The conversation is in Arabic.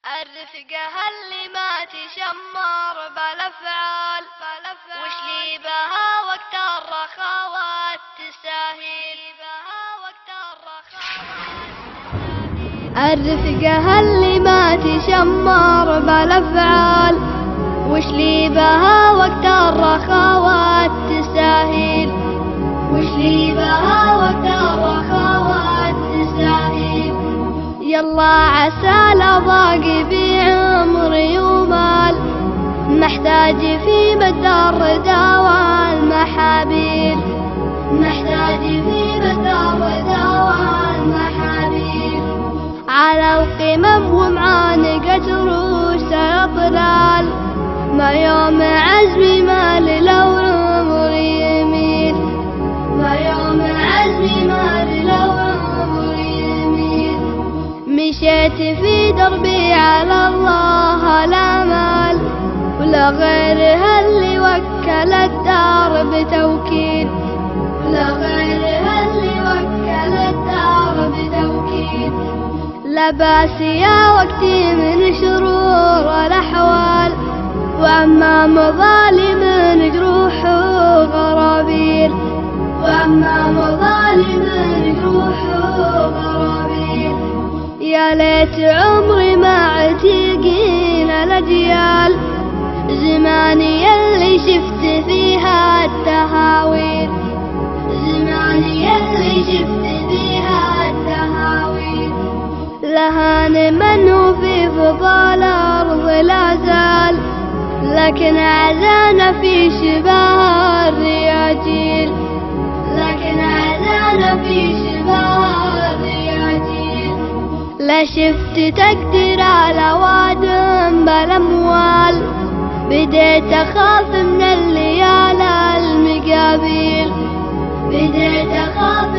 الرفقة اللي ما تشمر بالافعال وش لي بها وقت الرخاوات تستاهل. الرفقة اللي ما تشمر بالافعال وش لي بها وقت الرخاوات تستاهل. وش لي بها وقت الرخاوات تستاهل. يلا عسى لا باقي بعمري ومال محتاج في مد الردى والمحابيل. محتاج في مد الردى والمحابيل. على القمم ومعانقة رؤوس الأطلال ما يوم عزمي ما لو عمري يميل. ما يوم عزمي ما لو عمري يميل. مشيت في دربي على الله لا مال ولا غيرها اللي وكل الدار بتوكيل. ولا غيرها اللي وكل الدار بتوكيل. لا باس يا وقتي من شرور الأحوال وأما مظالم جروح وغرابيل. وأما مظالم جروح وغرابيل. يا ليت عمري ما عتيقين الأجيال زماني اللي شفت فيها التهاويل. زماني اللي شفت فيها التهاويل. لهان من هو في فضال الأرض لا زال لكن عزانا في شباه الرياجيل. لكن عزانا في شباه الرياجيل. لا شفت تقدر على وادم بالأموال بديت أخاف من الليالي المقابيل. بديت أخاف